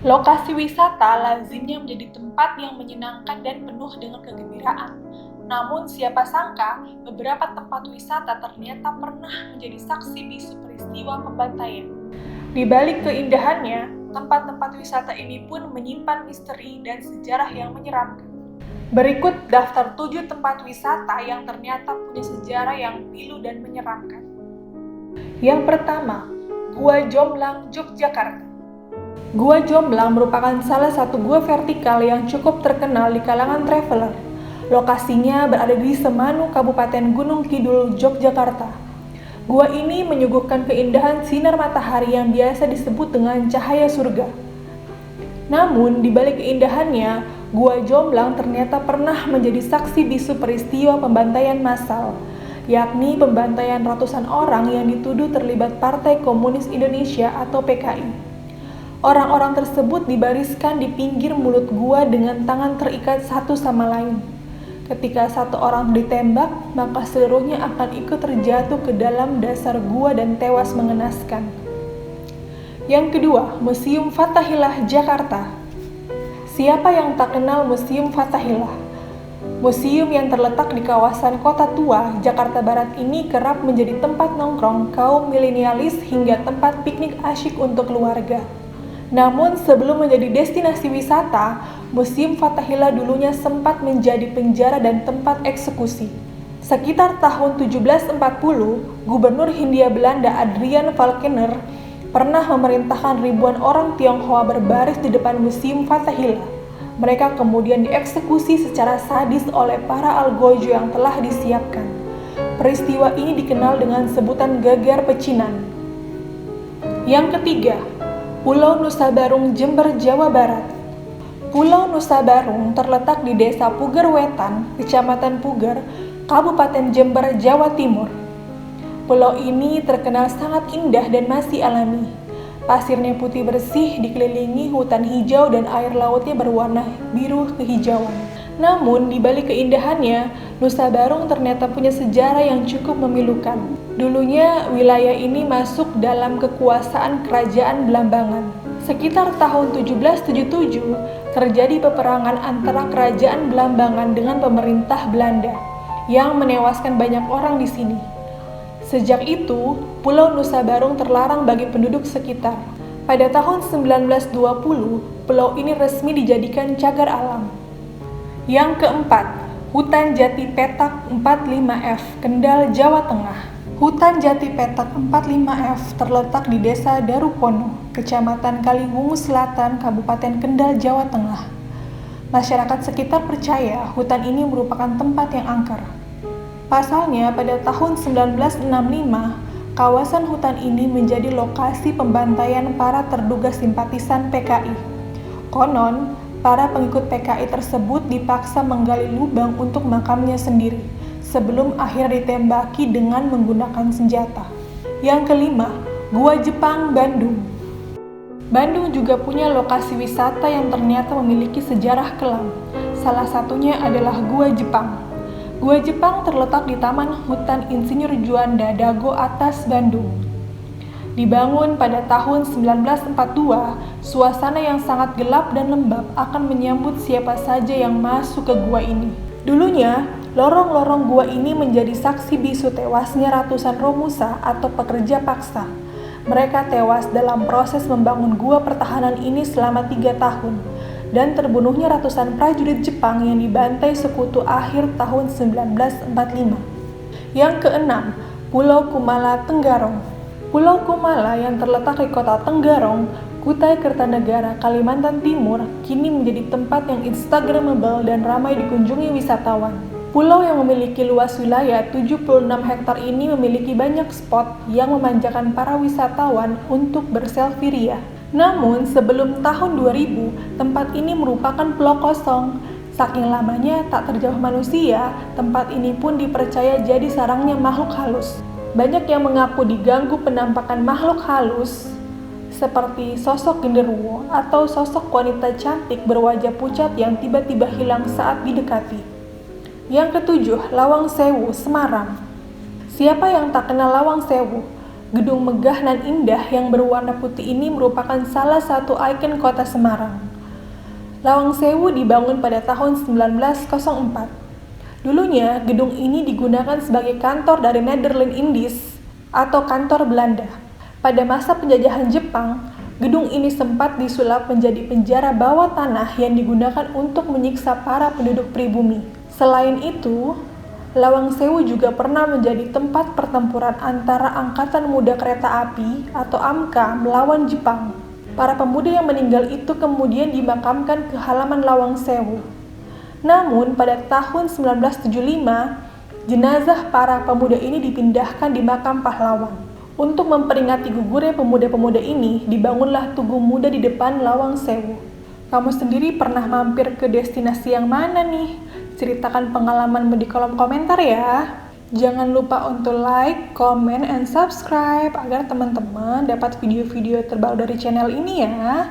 Lokasi wisata lazimnya menjadi tempat yang menyenangkan dan penuh dengan kegembiraan. Namun siapa sangka, beberapa tempat wisata ternyata pernah menjadi saksi bisu peristiwa pembantaian. Di balik keindahannya, tempat-tempat wisata ini pun menyimpan misteri dan sejarah yang menyeramkan. Berikut daftar 7 tempat wisata yang ternyata punya sejarah yang pilu dan menyeramkan. Yang pertama, Gua Jomblang, Yogyakarta. Gua Jomblang merupakan salah satu gua vertikal yang cukup terkenal di kalangan traveler. Lokasinya berada di Semanu, Kabupaten Gunung Kidul, Yogyakarta. Gua ini menyuguhkan keindahan sinar matahari yang biasa disebut dengan cahaya surga. Namun, di balik keindahannya, Gua Jomblang ternyata pernah menjadi saksi bisu peristiwa pembantaian massal, yakni pembantaian ratusan orang yang dituduh terlibat Partai Komunis Indonesia atau PKI. Orang-orang tersebut dibariskan di pinggir mulut gua dengan tangan terikat satu sama lain. Ketika satu orang ditembak, maka seluruhnya akan ikut terjatuh ke dalam dasar gua dan tewas mengenaskan. Yang kedua, Museum Fathahillah, Jakarta. Siapa yang tak kenal Museum Fathahillah? Museum yang terletak di kawasan Kota Tua, Jakarta Barat ini kerap menjadi tempat nongkrong kaum milenialis hingga tempat piknik asyik untuk keluarga. Namun sebelum menjadi destinasi wisata, Museum Fathahillah dulunya sempat menjadi penjara dan tempat eksekusi. Sekitar tahun 1740, Gubernur Hindia Belanda Adrian Falkener pernah memerintahkan ribuan orang Tionghoa berbaris di depan Museum Fathahillah. Mereka kemudian dieksekusi secara sadis oleh para algojo yang telah disiapkan. Peristiwa ini dikenal dengan sebutan Geger Pecinan. Yang ketiga, Pulau Nusa Barung, Jember, Jawa Barat. Pulau Nusa Barung terletak di Desa Puger Wetan, Kecamatan Puger, Kabupaten Jember, Jawa Timur. Pulau ini terkenal sangat indah dan masih alami. Pasirnya putih bersih, dikelilingi hutan hijau dan air lautnya berwarna biru kehijauan. Namun, di balik keindahannya, Nusa Barung ternyata punya sejarah yang cukup memilukan. Dulunya, wilayah ini masuk dalam kekuasaan Kerajaan Belambangan. Sekitar tahun 1777, terjadi peperangan antara Kerajaan Belambangan dengan pemerintah Belanda, yang menewaskan banyak orang di sini. Sejak itu, Pulau Nusa Barung terlarang bagi penduduk sekitar. Pada tahun 1920, pulau ini resmi dijadikan cagar alam. Yang keempat, Hutan Jati Petak 45F, Kendal, Jawa Tengah. Hutan Jati Petak 45F terletak di Desa Darupono, Kecamatan Kaliwungu Selatan, Kabupaten Kendal, Jawa Tengah. Masyarakat sekitar percaya hutan ini merupakan tempat yang angker. Pasalnya, pada tahun 1965, kawasan hutan ini menjadi lokasi pembantaian para terduga simpatisan PKI. Konon, para pengikut PKI tersebut dipaksa menggali lubang untuk makamnya sendiri, sebelum akhirnya ditembaki dengan menggunakan senjata. Yang kelima, Gua Jepang, Bandung. Bandung juga punya lokasi wisata yang ternyata memiliki sejarah kelam. Salah satunya adalah Gua Jepang. Gua Jepang terletak di Taman Hutan Insinyur Juanda, Dago Atas, Bandung. Dibangun pada tahun 1942, suasana yang sangat gelap dan lembab akan menyambut siapa saja yang masuk ke gua ini. Dulunya, lorong-lorong gua ini menjadi saksi bisu tewasnya ratusan romusa atau pekerja paksa. Mereka tewas dalam proses membangun gua pertahanan ini selama 3 tahun, dan terbunuhnya ratusan prajurit Jepang yang dibantai sekutu akhir tahun 1945. Yang keenam, Pulau Kumala, Tenggarong. Pulau Kumala yang terletak di kota Tenggarong, Kutai Kertanegara, Kalimantan Timur, kini menjadi tempat yang instagramable dan ramai dikunjungi wisatawan. Pulau yang memiliki luas wilayah 76 hektar ini memiliki banyak spot yang memanjakan para wisatawan untuk berselfie ria. Namun, sebelum tahun 2000, tempat ini merupakan pulau kosong. Saking lamanya tak terjamah manusia, tempat ini pun dipercaya jadi sarangnya makhluk halus. Banyak yang mengaku diganggu penampakan makhluk halus, seperti sosok genderuwo atau sosok wanita cantik berwajah pucat yang tiba-tiba hilang saat didekati. Yang ketujuh, Lawang Sewu, Semarang. Siapa yang tak kenal Lawang Sewu? Gedung megah dan indah yang berwarna putih ini merupakan salah satu ikon kota Semarang. Lawang Sewu dibangun pada tahun 1904. Dulunya, gedung ini digunakan sebagai kantor dari Nederland Indies atau kantor Belanda. Pada masa penjajahan Jepang, gedung ini sempat disulap menjadi penjara bawah tanah yang digunakan untuk menyiksa para penduduk pribumi. Selain itu, Lawang Sewu juga pernah menjadi tempat pertempuran antara Angkatan Muda Kereta Api atau AMKA melawan Jepang. Para pemuda yang meninggal itu kemudian dimakamkan ke halaman Lawang Sewu. Namun pada tahun 1975, jenazah para pemuda ini dipindahkan di makam pahlawan. Untuk memperingati gugurnya pemuda-pemuda ini, dibangunlah Tugu Muda di depan Lawang Sewu. Kamu sendiri pernah mampir ke destinasi yang mana nih? Ceritakan pengalamanmu di kolom komentar ya. Jangan lupa untuk like, comment, and subscribe agar teman-teman dapat video-video terbaru dari channel ini ya.